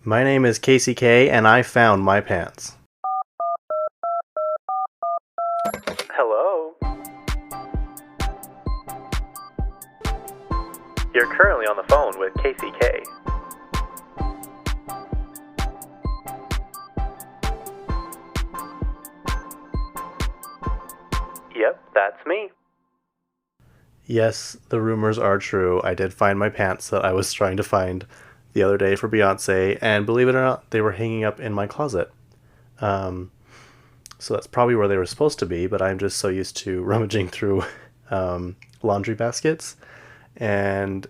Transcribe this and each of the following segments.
My name is Casey K, and I found my pants. Hello? You're currently on the phone with Casey K. Yep, that's me. Yes, the rumors are true. I did find my pants that I was trying to find the other day for Beyonce, and believe it or not, they were hanging up in my closet. Um, so that's probably where they were supposed to be, but I'm just so used to rummaging through laundry baskets and,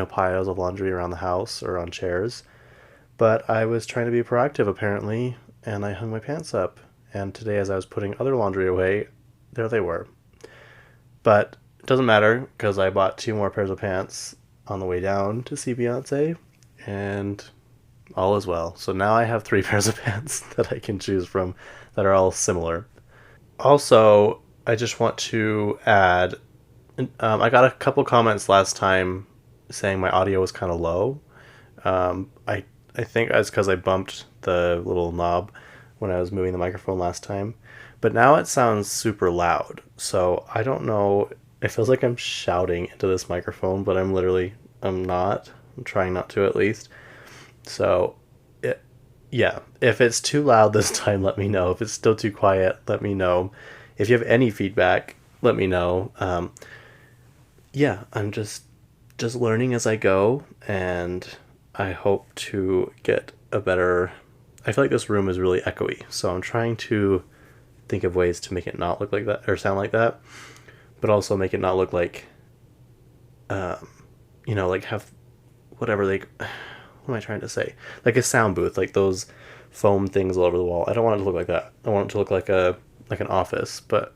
piles of laundry around the house or on chairs. But I was trying to be proactive apparently, and I hung my pants up. And today, as I was putting other laundry away, there they were. But it doesn't matter because I bought two more pairs of pants on the way down to see Beyonce, and all is well. So now I have three pairs of pants that I can choose from that are all similar. Also, I just want to add I got a couple comments last time saying my audio was kind of low. I think that's because I bumped the little knob when I was moving the microphone last time. But now it sounds super loud. So I don't know. It feels like I'm shouting into this microphone, but I'm not. I'm trying not to at least. So, yeah. If it's too loud this time, let me know. If it's still too quiet, let me know. If you have any feedback, let me know. Yeah, I'm just learning as I go, and I hope to get a better. I feel like this room is really echoey, so I'm trying to think of ways to make it not look like that or sound like that, but also make it not look like, like have whatever they. What am I trying to say? Like a sound booth, like those foam things all over the wall. I don't want it to look like that. I want it to look like an office, but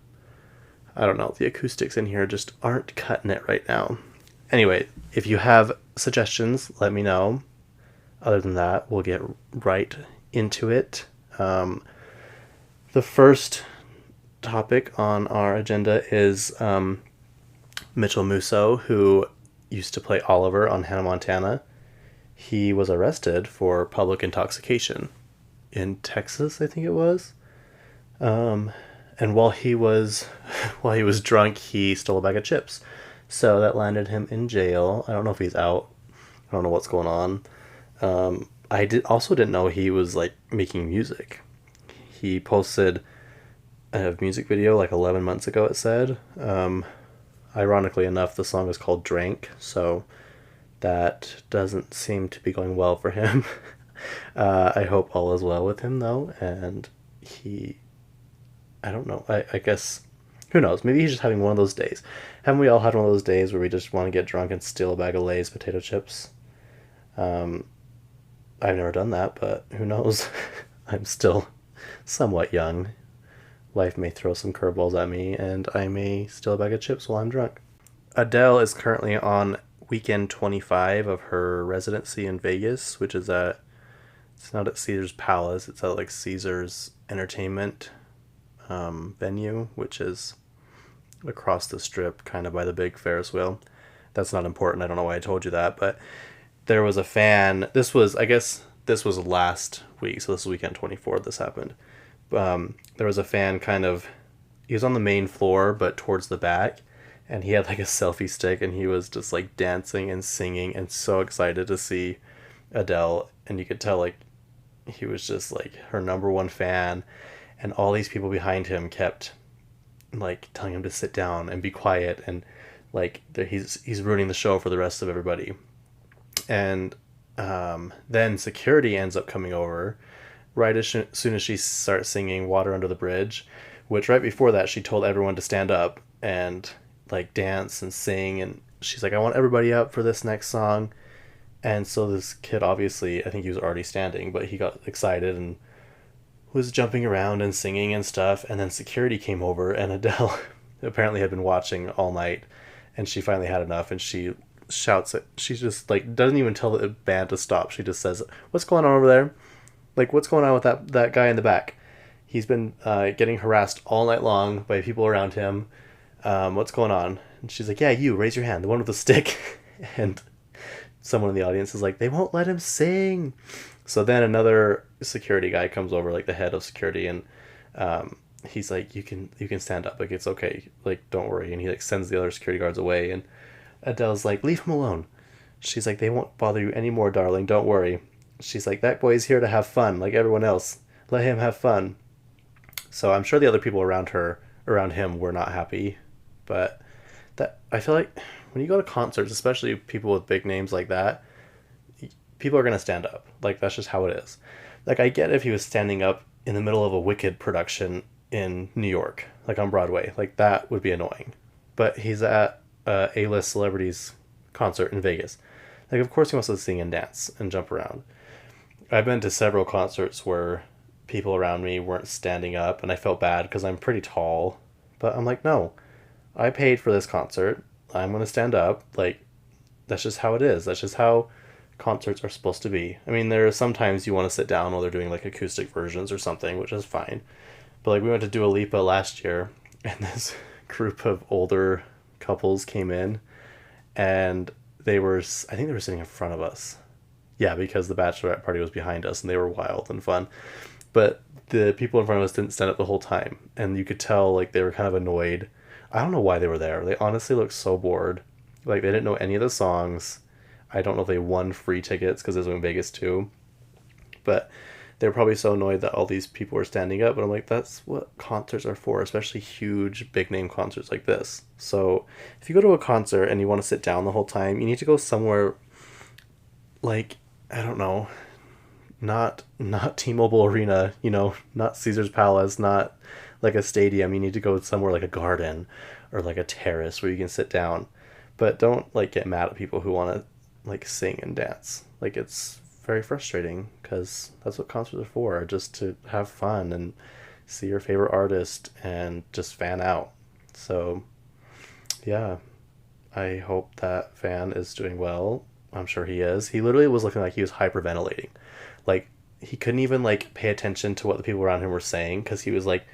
I don't know. The acoustics in here just aren't cutting it right now. Anyway, if you have suggestions, let me know. Other than that, we'll get right into it. The first topic on our agenda is Mitchell Musso, who used to play Oliver on Hannah Montana. He was arrested for public intoxication in Texas, I think it was. And while he was drunk, he stole a bag of chips. So that landed him in jail. I don't know if he's out. I don't know what's going on. I didn't know he was like making music. He posted a music video like 11 months ago, it said. Ironically enough, the song is called Drank, so that doesn't seem to be going well for him. I hope all is well with him though, and I don't know. I guess, who knows? Maybe he's just having one of those days. Haven't we all had one of those days where we just want to get drunk and steal a bag of Lay's potato chips? I've never done that, but who knows? I'm still somewhat young. Life may throw some curveballs at me, and I may steal a bag of chips while I'm drunk. Adele is currently on weekend 25 of her residency in Vegas, which is it's not at Caesar's Palace, it's at like Caesar's Entertainment venue, which is across the strip, kind of by the big Ferris wheel. That's not important. I don't know why I told you that, but there was a fan. I guess this was last week, so this is weekend 24. This happened. There was a fan he was on the main floor, but towards the back, and he had like a selfie stick, and he was just like dancing and singing and so excited to see Adele, and you could tell like he was just like her number one fan. And all these people behind him kept like telling him to sit down and be quiet, and like he's ruining the show for the rest of everybody. And then security ends up coming over right as soon as she starts singing Water Under the Bridge, which right before that she told everyone to stand up and like dance and sing, and she's like, I want everybody up for this next song. And so this kid, obviously, I think he was already standing, but he got excited and was jumping around and singing and stuff, and then security came over, and Adele apparently had been watching all night, and she finally had enough, and she shouts it. She just like doesn't even tell the band to stop. She just says, "What's going on over there? Like, what's going on with that guy in the back? He's been getting harassed all night long by people around him. What's going on?" And she's like, "Yeah, you raise your hand, the one with the stick." And someone in the audience is like, they won't let him sing. So then another security guy comes over, like the head of security, and he's like, you can stand up, like it's okay, like don't worry. And he like sends the other security guards away, and Adele's like, leave him alone. She's like, they won't bother you anymore, darling, don't worry. She's like, that boy's here to have fun like everyone else. Let him have fun. So I'm sure the other people around him were not happy. But that, I feel like when you go to concerts, especially people with big names like that, people are going to stand up. Like that's just how it is. Like I get if he was standing up in the middle of a Wicked production in New York, like on Broadway, like that would be annoying. But he's at a A-list celebrities concert in Vegas. Like of course he wants to sing and dance and jump around. I've been to several concerts where people around me weren't standing up and I felt bad because I'm pretty tall. But I'm like, no, I paid for this concert. I'm going to stand up. Like, that's just how it is. That's just how concerts are supposed to be. I mean, there are sometimes you want to sit down while they're doing like acoustic versions or something, which is fine. But like we went to Dua Lipa last year and this group of older couples came in and I think they were sitting in front of us. Yeah, because the bachelorette party was behind us and they were wild and fun. But the people in front of us didn't stand up the whole time. And you could tell like they were kind of annoyed. I don't know why they were there. They honestly looked so bored. Like they didn't know any of the songs. I don't know if they won free tickets because it was in Vegas too. But they were probably so annoyed that all these people were standing up. But I'm like, that's what concerts are for, especially huge, big name concerts like this. So if you go to a concert and you want to sit down the whole time, you need to go somewhere like, I don't know, not T-Mobile Arena, not Caesar's Palace, not like a stadium. You need to go somewhere like a garden or like a terrace where you can sit down. But don't like get mad at people who want to like sing and dance. Like it's very frustrating because that's what concerts are for, just to have fun and see your favorite artist and just fan out. So yeah, I hope that fan is doing well. I'm sure he is. He literally was looking like he was hyperventilating. Like he couldn't even like pay attention to what the people around him were saying because he was like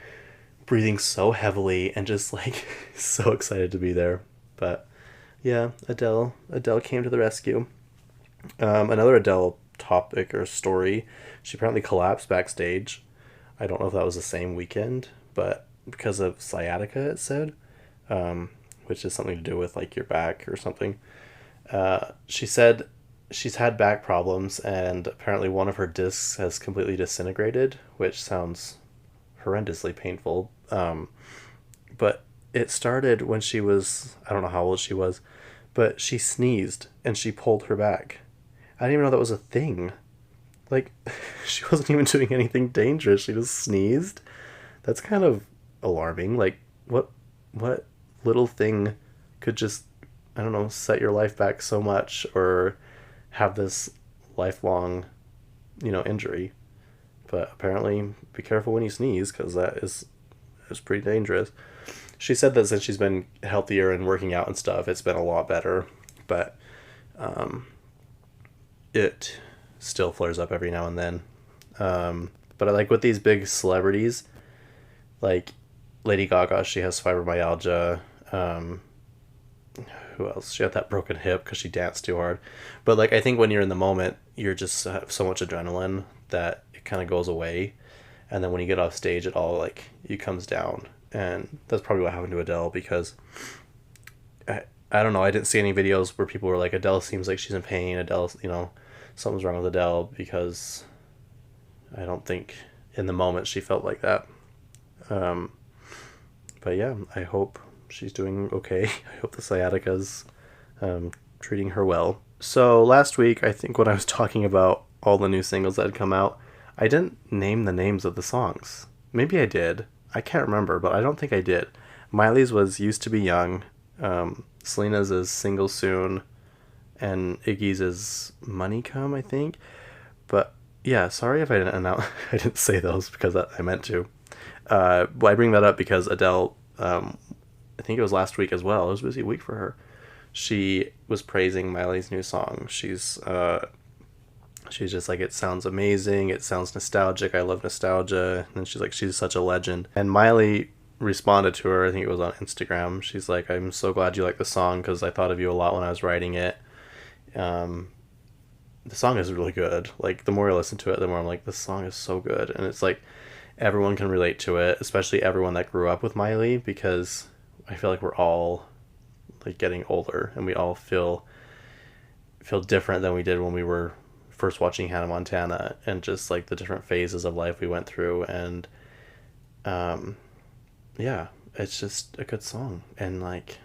breathing so heavily and just like so excited to be there. But yeah, Adele came to the rescue. Another Adele topic or story, she apparently collapsed backstage. I don't know if that was the same weekend, but because of sciatica, it said, which is something to do with like your back or something. She said she's had back problems and apparently one of her discs has completely disintegrated, which sounds horrendously painful. But it started when she was, I don't know how old she was, but she sneezed and she pulled her back. I didn't even know that was a thing. Like, she wasn't even doing anything dangerous. She just sneezed. That's kind of alarming. Like, what little thing could just, I don't know, set your life back so much or have this lifelong, injury. But apparently, be careful when you sneeze because that is pretty dangerous. She said that since she's been healthier and working out and stuff, it's been a lot better. But it still flares up every now and then. But I like with these big celebrities, like Lady Gaga, she has fibromyalgia. Who else? She had that broken hip because she danced too hard. But like I think when you're in the moment, you're just have so much adrenaline that it kind of goes away, and then when you get off stage, it all like it comes down, and that's probably what happened to Adele because I don't know. I didn't see any videos where people were like, Adele seems like she's in pain. Adele, something's wrong with Adele because I don't think in the moment she felt like that. But yeah, I hope she's doing okay. I hope the sciatica's treating her well. So last week, I think when I was talking about all the new singles that had come out, I didn't name the names of the songs. Maybe I did. I can't remember, but I don't think I did. Miley's was Used to Be Young. Selena's is Single Soon. And Iggy's is Money Come, I think. But yeah, sorry if I didn't I didn't say those because I meant to. But I bring that up because Adele, I think it was last week as well. It was a busy week for her. She was praising Miley's new song. She's just like, it sounds amazing. It sounds nostalgic. I love nostalgia. And she's like, she's such a legend. And Miley responded to her. I think it was on Instagram. She's like, I'm so glad you like the song because I thought of you a lot when I was writing it. the song is really good. Like the more I listen to it, the more I'm like, this song is so good, and it's like everyone can relate to it, especially everyone that grew up with Miley, because I feel like we're all like getting older, and we all feel different than we did when we were first watching Hannah Montana, and just like the different phases of life we went through, and um, yeah, it's just a good song, and like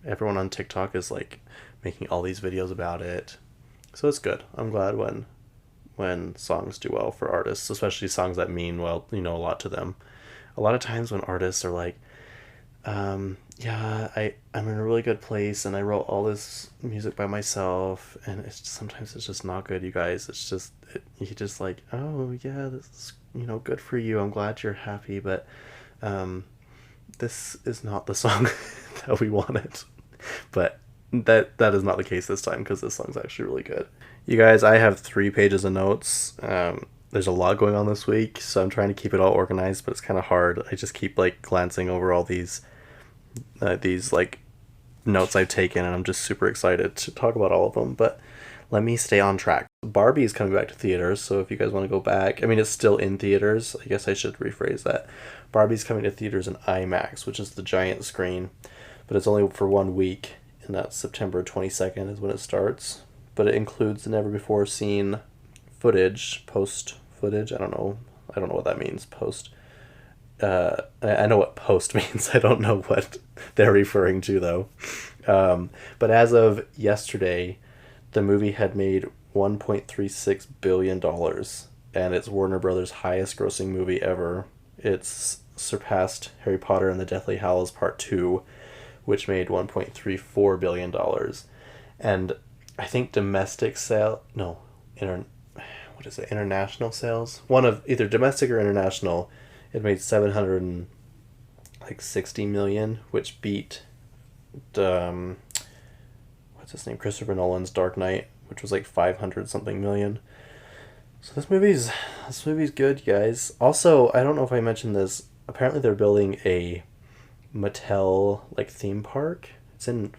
everyone on TikTok is like making all these videos about it, so it's good. I'm glad when songs do well for artists, especially songs that mean well, a lot to them. A lot of times when artists are like, yeah, I'm in a really good place and I wrote all this music by myself, and sometimes it's just not good, you guys. It's just, you just like, oh yeah, this is, good for you. I'm glad you're happy, but um, this is not the song that we wanted. But that is not the case this time, because this song's actually really good. You guys, I have 3 pages of notes. There's a lot going on this week, so I'm trying to keep it all organized, but it's kind of hard. I just keep like glancing over all these like notes I've taken, and I'm just super excited to talk about all of them. But let me stay on track. Barbie is coming back to theaters, so if you guys want to go back, I mean, it's still in theaters. I guess I should rephrase that. Barbie's coming to theaters in IMAX, which is the giant screen, but it's only for 1 week, and that's September 22nd is when it starts. But it includes the never before seen post footage. I don't know what that means. Post. I know what post means. I don't know what they're referring to though. But as of yesterday, the movie had made $1.36 billion, and it's Warner Brothers' highest grossing movie ever. It's surpassed Harry Potter and the Deathly Hallows Part 2, which made $1.34 billion. And I think international sales? One of either domestic or international, it made 760 million, which beat what's his name? Christopher Nolan's Dark Knight, which was like 500 something million. So this movie's good, guys. Also, I don't know if I mentioned this. Apparently, they're building a Mattel like theme park. It's in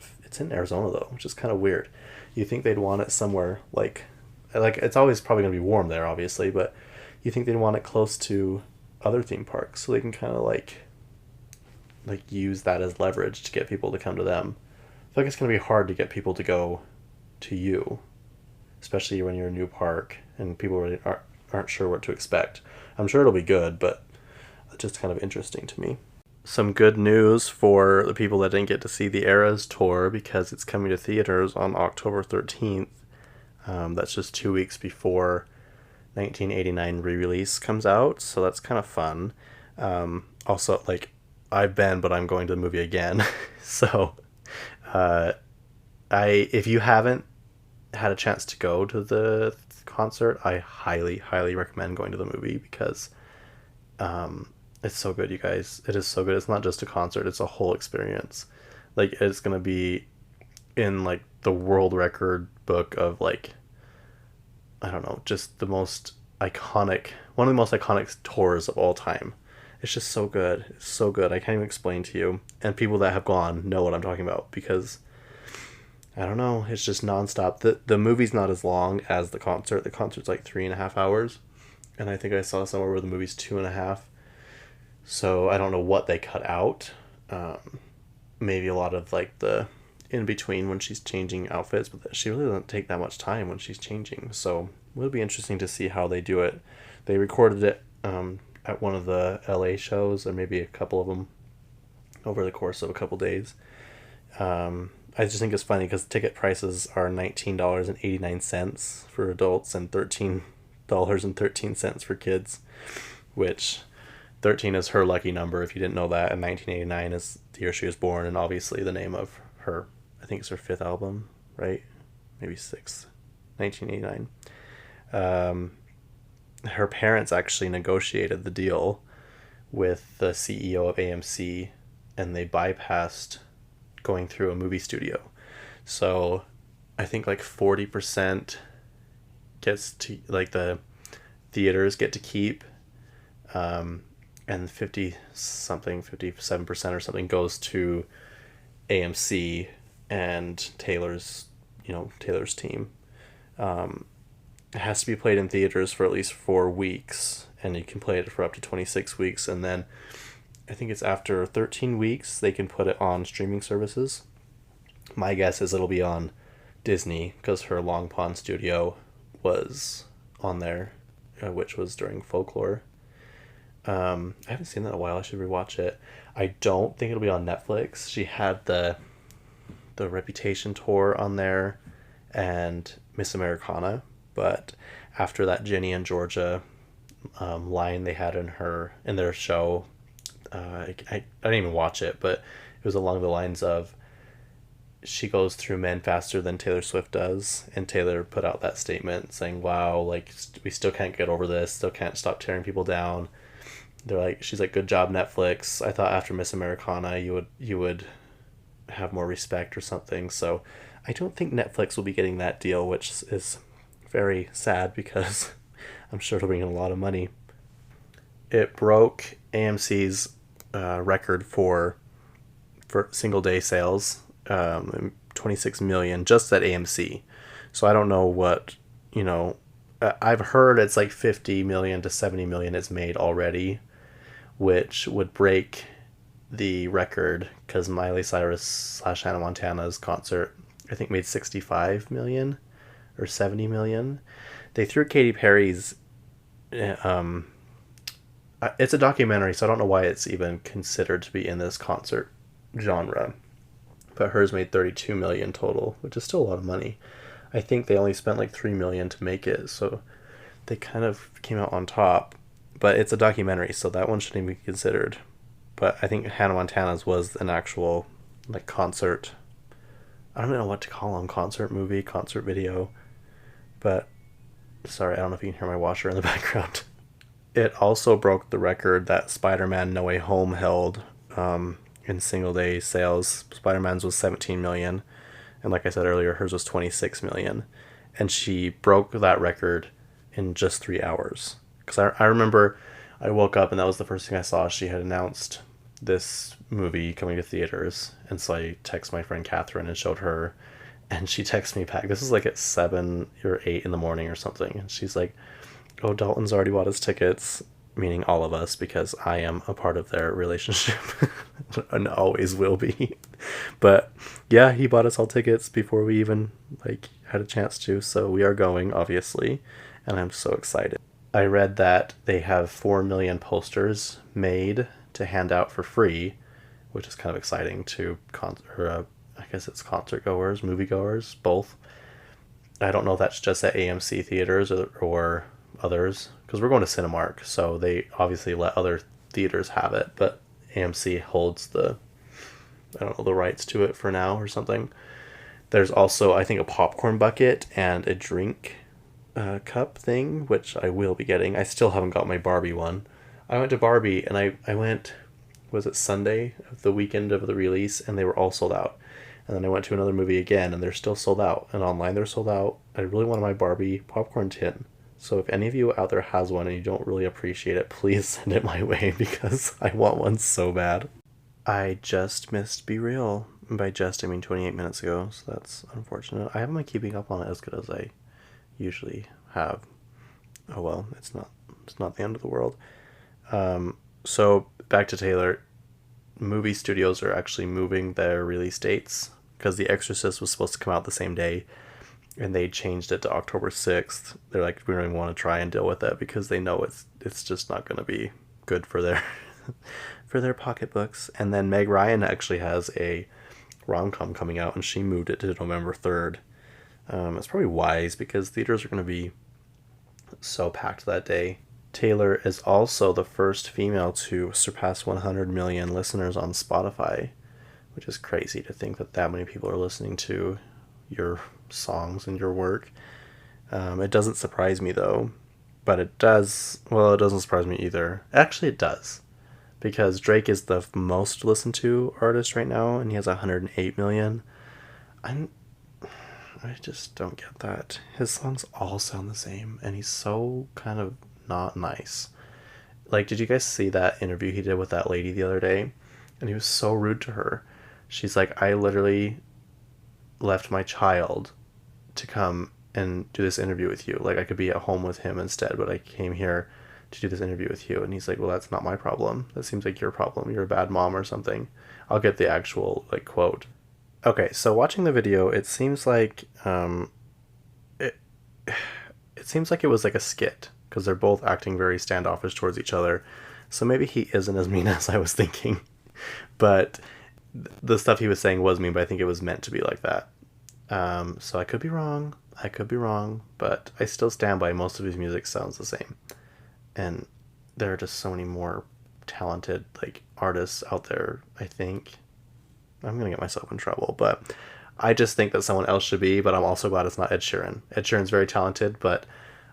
Arizona though, which is kind of weird. You think they'd want it somewhere like it's always probably gonna be warm there, obviously, but you think they'd want it close to other theme parks so they can kind of like use that as leverage to get people to come to them. I feel like it's gonna be hard to get people to go to you, especially when you're a new park and people really aren't sure what to expect. I'm sure it'll be good, but it's just kind of interesting to me. Some good news for the people that didn't get to see the Eras tour, because it's coming to theaters on October 13th. That's just 2 weeks before 1989 re-release comes out, so that's kind of fun. Also, like, but I'm going to the movie again. So, uh, if you haven't had a chance to go to the concert, I highly, highly recommend going to the movie, because it's so good, you guys. It is so good. It's not just a concert; it's a whole experience. Like, it's gonna be in like the world record book of like, I don't know, just one of the most iconic tours of all time. It's just so good. It's so good. I can't even explain to you. And people that have gone know what I'm talking about, because I don't know, it's just nonstop. The movie's not as long as the concert. The concert's like 3.5 hours, and I think I saw somewhere where the movie's 2.5. So I don't know what they cut out. Maybe a lot of like the in between when she's changing outfits, but she really doesn't take that much time when she's changing. So it'll be interesting to see how they do it. They recorded it at one of the LA shows, or maybe a couple of them over the course of a couple days. I just think it's funny because ticket prices are $19.89 for adults and $13.13 for kids, which 13 is her lucky number if you didn't know that, and 1989 is the year she was born, and obviously the name of her, I think it's her 5th album, right? Maybe 6th. 1989. Her parents actually negotiated the deal with the CEO of AMC, and they bypassed going through a movie studio. So I think like 40% gets to, like, the theaters get to keep, and 57% or something goes to AMC and Taylor's team. it has to be played in theaters for at least 4 weeks, and you can play it for up to 26 weeks, and then I think it's after 13 weeks they can put it on streaming services. My guess is it'll be on Disney because her Long Pond studio was on there, which was during Folklore. I haven't seen that in a while. I should rewatch it. I don't think it'll be on Netflix. She had the Reputation tour on there and Miss Americana, but after that Ginny and Georgia line they had in their show, I didn't even watch it, but it was along the lines of she goes through men faster than Taylor Swift does, and Taylor put out that statement saying, "Wow, like we still can't get over this, still can't stop tearing people down." They're like, she's like, "Good job, Netflix. I thought after Miss Americana you would have more respect or something." So I don't think Netflix will be getting that deal, which is very sad because I'm sure it'll bring in a lot of money. It broke AMC's record for single day sales, 26 million just at AMC. So I don't know what, I've heard it's like 50 million to 70 million is made already, which would break the record because Miley Cyrus / Hannah Montana's concert, I think, made 65 million or 70 million. They threw Katy Perry's, it's a documentary, so I don't know why it's even considered to be in this concert genre. But hers made 32 million total, which is still a lot of money. I think they only spent like 3 million to make it, so they kind of came out on top. But it's a documentary, so that one shouldn't even be considered. But I think Hannah Montana's was an actual like concert. I don't know what to call them, concert movie, concert video. But sorry, I don't know if you can hear my washer in the background. It also broke the record that Spider-Man No Way Home held in single day sales. Spider-Man's was 17 million, and like I said earlier, hers was 26 million. And she broke that record in just 3 hours. Because I remember I woke up and that was the first thing I saw. She had announced this movie coming to theaters, and so I texted my friend Catherine and showed her, and she texted me back. This was like at 7 or 8 in the morning or something, and she's like, "Oh, Dalton's already bought his tickets," meaning all of us, because I am a part of their relationship and always will be. But yeah, he bought us all tickets before we even like had a chance to, so we are going, obviously, and I'm so excited. I read that they have 4 million posters made to hand out for free, which is kind of exciting to I guess it's concert goers, movie goers, both. I don't know if that's just at AMC theaters or others, because we're going to Cinemark, so they obviously let other theaters have it, but AMC holds I don't know, the rights to it for now or something. There's also, I think, a popcorn bucket and a drink cup thing, which I will be getting. I still haven't got my Barbie one. I went to Barbie and I went, was it Sunday, the weekend of the release, and they were all sold out. And then I went to another movie again and they're still sold out. And online they're sold out. I really wanted my Barbie popcorn tin. So if any of you out there has one and you don't really appreciate it, please send it my way because I want one so bad. I just missed Be Real. And by just, I mean 28 minutes ago, so that's unfortunate. I haven't been keeping up on it as good as I usually have. Oh well, it's not the end of the world. So back to Taylor. Movie studios are actually moving their release dates because The Exorcist was supposed to come out the same day, and they changed it to October 6th. They're like, we don't even want to try and deal with that because they know it's just not going to be good for their for their pocketbooks. And then Meg Ryan actually has a rom-com coming out, and she moved it to November 3rd. It's probably wise because theaters are going to be so packed that day. Taylor is also the first female to surpass 100 million listeners on Spotify, which is crazy to think that many people are listening to your songs and your work. It doesn't surprise me though, but it does. Well, it doesn't surprise me either. Actually, it does, because Drake is the most listened to artist right now, and he has 108 million. I just don't get that. His songs all sound the same, and he's so kind of not nice. Like, did you guys see that interview he did with that lady the other day? And he was so rude to her. She's like, I literally left my child to come and do this interview with you. Like, I could be at home with him instead, but I came here to do this interview with you. And he's like, well, that's not my problem. That seems like your problem. You're a bad mom or something. I'll get the actual, like, quote. Okay, so watching the video, it seems like it it seems like it was like a skit because they're both acting very standoffish towards each other. So maybe he isn't as mean as I was thinking. But the stuff he was saying was mean, but I think it was meant to be like that. So I could be wrong. I could be wrong, but I still stand by most of his music sounds the same. And there are just so many more talented like artists out there, I think. I'm gonna get myself in trouble, but I just think that someone else should be, but I'm also glad it's not Ed Sheeran. Ed Sheeran's very talented, but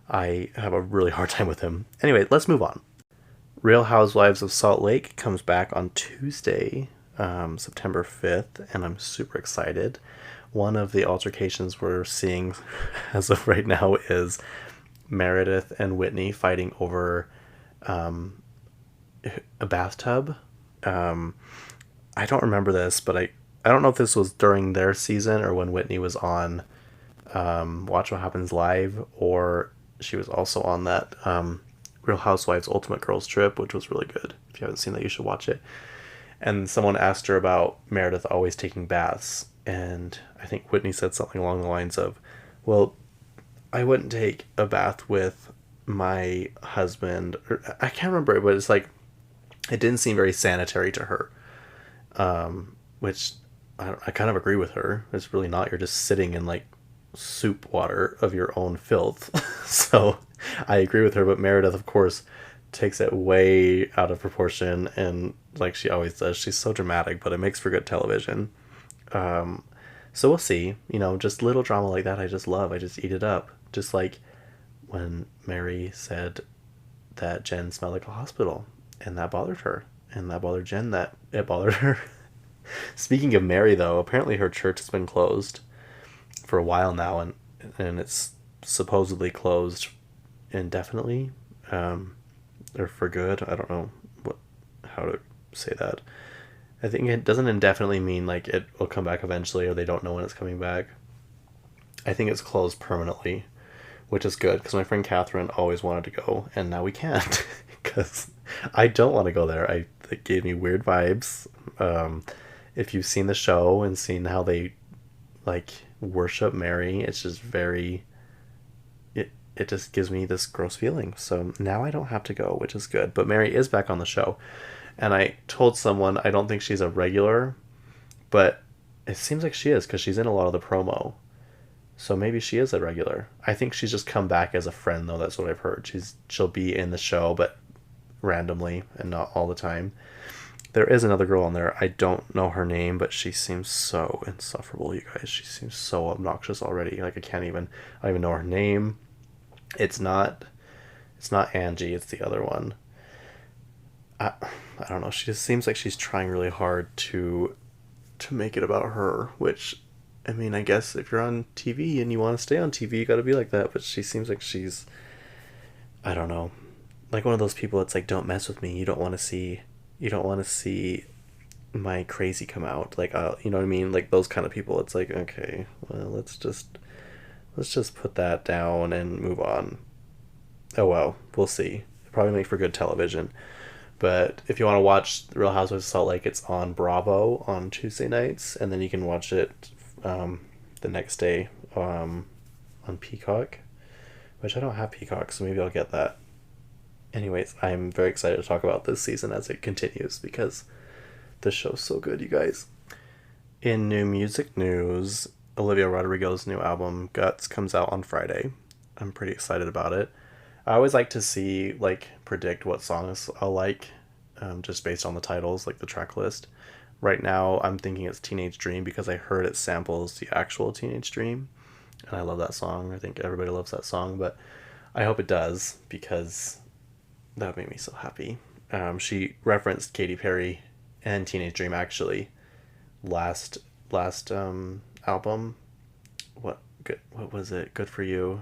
I have a really hard time with him. Anyway, let's move on. Real Housewives of Salt Lake comes back on Tuesday, September 5th, and I'm super excited. One of the altercations we're seeing as of right now is Meredith and Whitney fighting over a bathtub. I don't remember this, but I don't know if this was during their season or when Whitney was on Watch What Happens Live, or she was also on that Real Housewives Ultimate Girls Trip, which was really good. If you haven't seen that, you should watch it. And someone asked her about Meredith always taking baths, and I think Whitney said something along the lines of, well, I wouldn't take a bath with my husband, or I can't remember, but it's like, it didn't seem very sanitary to her, which I kind of agree with her. It's really not. You're just sitting in like soup water of your own filth. So I agree with her, but Meredith, of course, takes it way out of proportion, and like she always does, she's so dramatic, but it makes for good television. So we'll see. You know, just little drama like that I just love. I just eat it up. Just like when Mary said that Jen smelled like a hospital, and that bothered her, and that bothered Jen, that it bothered her. Speaking of Mary, though, apparently her church has been closed for a while now, and it's supposedly closed indefinitely, or for good. I don't know how to say that. I think it doesn't indefinitely mean like it will come back eventually, or they don't know when it's coming back. I think it's closed permanently, which is good because my friend Catherine always wanted to go, and now we can't because I don't want to go there. It gave me weird vibes. If you've seen the show and seen how they like worship Mary, it's just very. It just gives me this gross feeling. So now I don't have to go, which is good. But Mary is back on the show, and I told someone I don't think she's a regular, but it seems like she is because she's in a lot of the promo. So maybe she is a regular. I think she's just come back as a friend, though. That's what I've heard. She'll be in the show, but randomly and not all the time. There is another girl on there. I don't know her name, but she seems so insufferable, you guys. She seems so obnoxious already. Like I don't even know her name. It's not Angie. It's the other one. I don't know. She just seems like she's trying really hard to make it about her, which, I mean, I guess if you're on TV and you want to stay on TV, you got to be like that. But she seems like she's, I don't know, like one of those people. It's like, don't mess with me. You don't want to see my crazy come out. Like, you know what I mean? Like those kind of people. It's like, okay, well, let's just put that down and move on. Oh well, we'll see. It'll probably make for good television. But if you want to watch The Real Housewives of Salt Lake, it's on Bravo on Tuesday nights, and then you can watch it the next day on Peacock, which I don't have Peacock, so maybe I'll get that. Anyways, I'm very excited to talk about this season as it continues because the show's so good, you guys. In new music news, Olivia Rodrigo's new album, Guts, comes out on Friday. I'm pretty excited about it. I always like to see, like, predict what songs I'll like, just based on the titles, like the track list. Right now, I'm thinking it's Teenage Dream because I heard it samples the actual Teenage Dream, and I love that song. I think everybody loves that song, but I hope it does because that would make me so happy. She referenced Katy Perry and Teenage Dream actually last album. What was it? Good for You.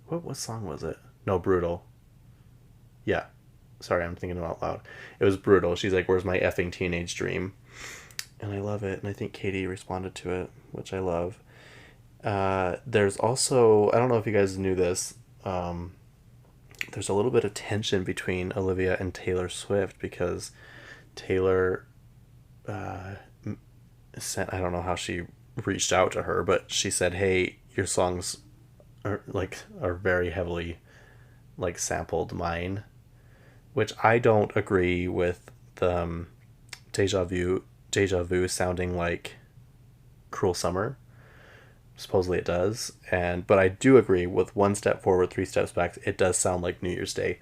What song was it? No, Brutal. Yeah. Sorry, I'm thinking it out loud. It was Brutal. She's like, where's my effing teenage dream? And I love it. And I think Katie responded to it, which I love. There's also, I don't know if you guys knew this, there's a little bit of tension between Olivia and Taylor Swift because Taylor sent, I don't know how she reached out to her, but she said, "Hey, your songs are very heavily like sampled mine," which I don't agree with. The Deja Vu sounding like Cruel Summer. Supposedly it does, and but I do agree with One Step Forward, Three Steps Back. It does sound like New Year's Day.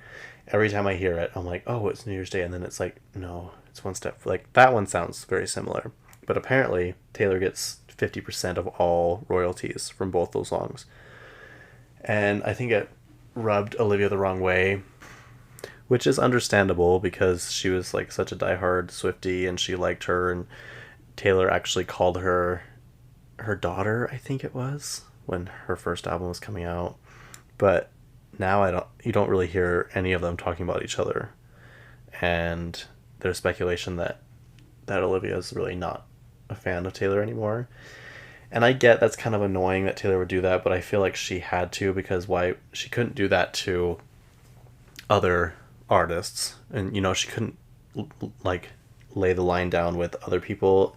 Every time I hear it, I'm like, oh, it's New Year's Day, and then it's like, no, it's one step. Like that one sounds very similar, but apparently Taylor gets 50% of all royalties from both those songs, and I think it rubbed Olivia the wrong way, which is understandable because she was like such a diehard Swiftie and she liked her, and Taylor actually called her daughter, I think it was, when her first album was coming out. But now you don't really hear any of them talking about each other. And there's speculation that Olivia is really not a fan of Taylor anymore. And I get that's kind of annoying that Taylor would do that, but I feel like she had to, because why she couldn't do that to other artists, and she couldn't like lay the line down with other people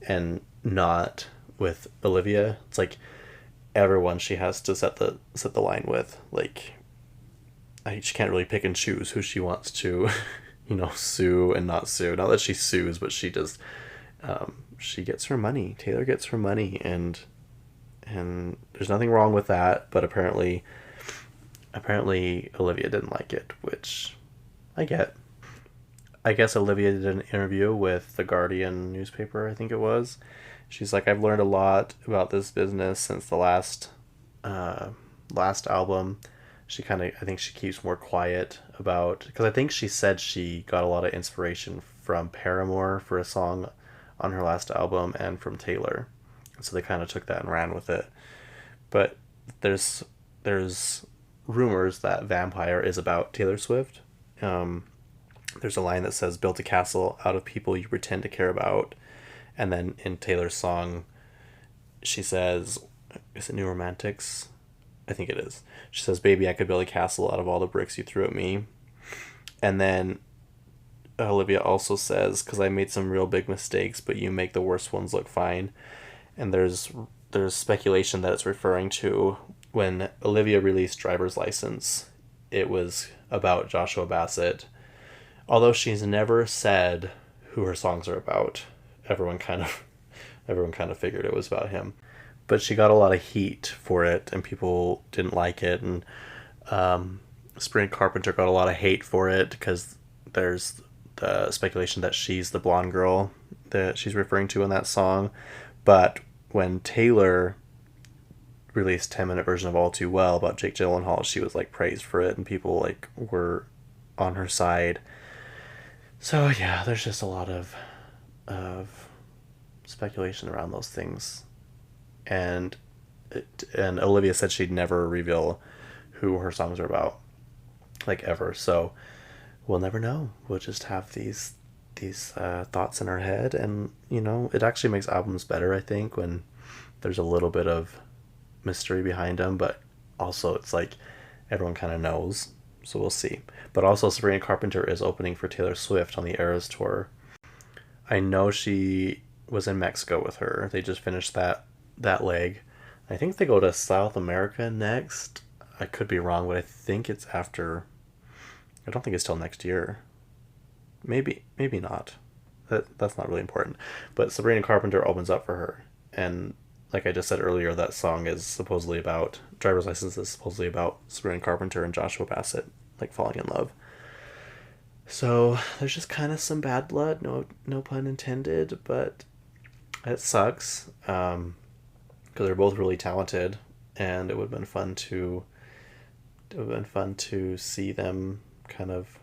and not with Olivia. It's like everyone she has to set the line with. Like she can't really pick and choose who she wants to, sue and not sue. Not that she sues, but she just she gets her money. Taylor gets her money, and there's nothing wrong with that. But apparently Olivia didn't like it, which I get. I guess Olivia did an interview with the Guardian newspaper, I think it was. She's like, I've learned a lot about this business since the last album. She kind of, I think she keeps more quiet about, because I think she said she got a lot of inspiration from Paramore for a song on her last album and from Taylor. So they kind of took that and ran with it. But there's rumors that Vampire is about Taylor Swift. There's a line that says, built a castle out of people you pretend to care about. And then in Taylor's song, she says, is it New Romantics? I think it is. She says, baby, I could build a castle out of all the bricks you threw at me. And then Olivia also says, because I made some real big mistakes, but you make the worst ones look fine. And there's speculation that it's referring to when Olivia released Driver's License, it was about Joshua Bassett. Although she's never said who her songs are about, everyone kind of figured it was about him. But she got a lot of heat for it, and people didn't like it. And Sabrina Carpenter got a lot of hate for it because there's the speculation that she's the blonde girl that she's referring to in that song. But when Taylor released 10-minute version of All Too Well about Jake Gyllenhaal, she was like praised for it, and people like were on her side. So yeah, there's just a lot of speculation around those things, and Olivia said she'd never reveal who her songs are about, like ever. So we'll never know. We'll just have these thoughts in our head, and it actually makes albums better, I think, when there's a little bit of mystery behind them, but also it's like everyone kind of knows. So we'll see. But also Sabrina Carpenter is opening for Taylor Swift on the Eras tour. I know she was in Mexico with her. They just finished that leg. I think they go to South America next. I could be wrong, but I think it's after. I don't think it's till next year. Maybe not. That's not really important. But Sabrina Carpenter opens up for her, and like I just said earlier, that song is supposedly about Driver's License is supposedly about Sabrina Carpenter and Joshua Bassett like falling in love. So there's just kind of some bad blood, no pun intended, but it sucks because they're both really talented, and it would have been fun to see them kind of,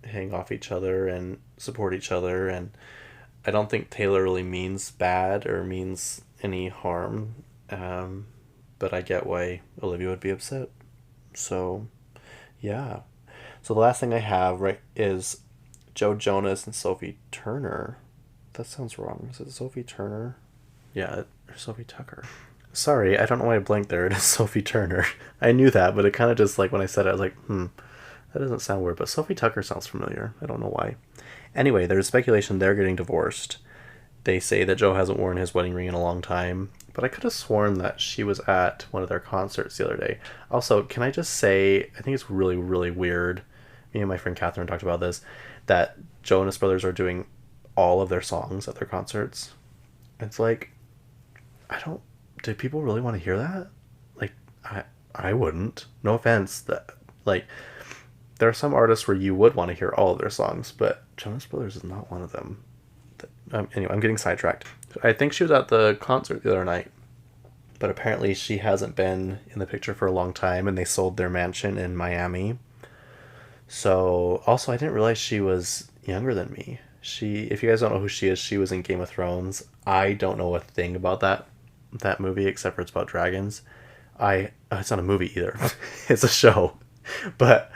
hang off each other and support each other. And I don't think Taylor really means bad or means any harm, but I get why Olivia would be upset. So, yeah. So the last thing I have, right, is Joe Jonas and Sophie Turner. That sounds wrong. Is it Sophie Turner? Yeah, Or Sophie Tucker. Sorry, I don't know why I blanked there. It is Sophie Turner. I knew that, but it kind of just like when I said it, I was like, that doesn't sound weird. But Sophie Tucker sounds familiar. I don't know why. Anyway, there's speculation they're getting divorced. They say that Joe hasn't worn his wedding ring in a long time, but I could have sworn that she was at one of their concerts the other day. Also, can I just say, I think it's really, really weird. Me and my friend Catherine talked about this, that Jonas Brothers are doing all of their songs at their concerts. It's like, I don't. Do people really want to hear that? Like, I wouldn't. No offense. That like, there are some artists where you would want to hear all of their songs, but Jonas Brothers is not one of them. Anyway, I'm getting sidetracked. I think she was at the concert the other night, but apparently she hasn't been in the picture for a long time, and they sold their mansion in Miami. So, also, I didn't realize she was younger than me. If you guys don't know who she is, she was in Game of Thrones. I don't know a thing about that movie except for it's about dragons. It's not a movie either. It's a show. But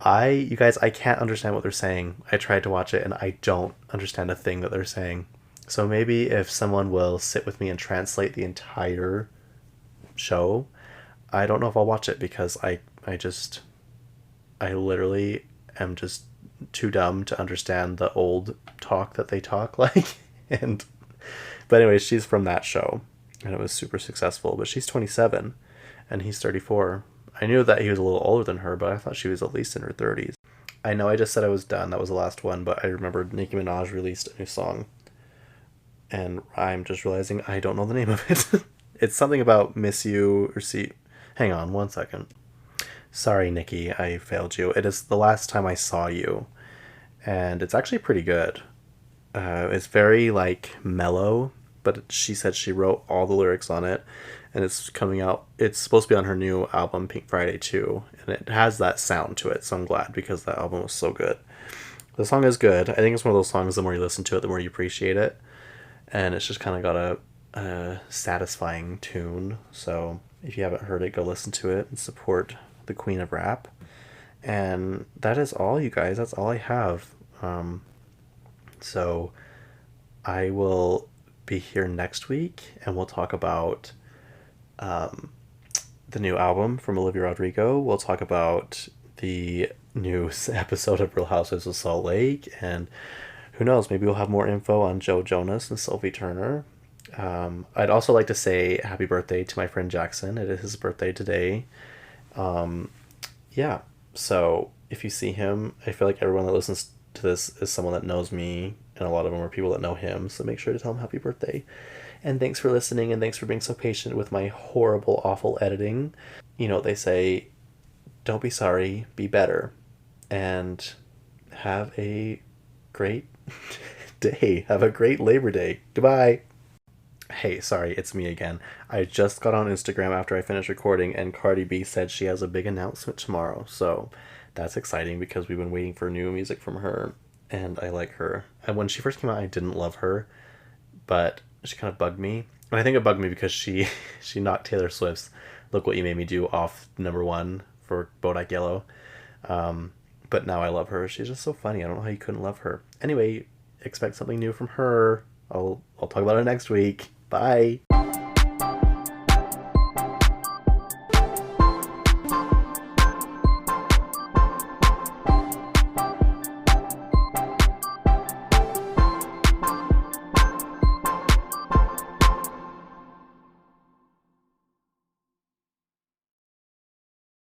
you guys, I can't understand what they're saying. I tried to watch it and I don't understand a thing that they're saying. So maybe if someone will sit with me and translate the entire show, I don't know if I'll watch it because I literally am just too dumb to understand the old talk that they talk like. And but anyway, she's from that show and it was super successful, but she's 27 and he's 34. I knew that he was a little older than her, but I thought she was at least in her 30s. I know I just said I was done. That was the last one, but I remembered Nicki Minaj released a new song. And I'm just realizing I don't know the name of it. It's something about miss you or see. Hang on one second. Sorry, Nicki, I failed you. It is the last time I saw you. And it's actually pretty good. It's very, like, mellow, but she said she wrote all the lyrics on it. And it's coming out, it's supposed to be on her new album, Pink Friday, too. And it has that sound to it, so I'm glad because that album was so good. The song is good. I think it's one of those songs, the more you listen to it, the more you appreciate it. And it's just kind of got a satisfying tune. So if you haven't heard it, go listen to it and support the queen of rap. And that is all, you guys. That's all I have. So I will be here next week and we'll talk about the new album from Olivia Rodrigo. We'll talk about the new episode of Real Housewives of Salt Lake, and who knows, maybe we'll have more info on Joe Jonas and Sophie Turner. I'd also like to say happy birthday to my friend Jackson. It is his birthday today. Yeah, so if you see him, I feel like everyone that listens to this is someone that knows me, and a lot of them are people that know him, so make sure to tell him happy birthday. And thanks for listening, and thanks for being so patient with my horrible, awful editing. You know what they say, don't be sorry, be better. And have a great day. Have a great Labor Day. Goodbye. Hey, sorry, it's me again. I just got on Instagram after I finished recording, and Cardi B said she has a big announcement tomorrow. So that's exciting because we've been waiting for new music from her, and I like her. And when she first came out, I didn't love her, but she kind of bugged me. And I think it bugged me because she knocked Taylor Swift's Look What You Made Me Do off #1 for Bodak Yellow. But now I love her. She's just so funny. I don't know how you couldn't love her. Anyway, expect something new from her. I'll talk about it next week. Bye.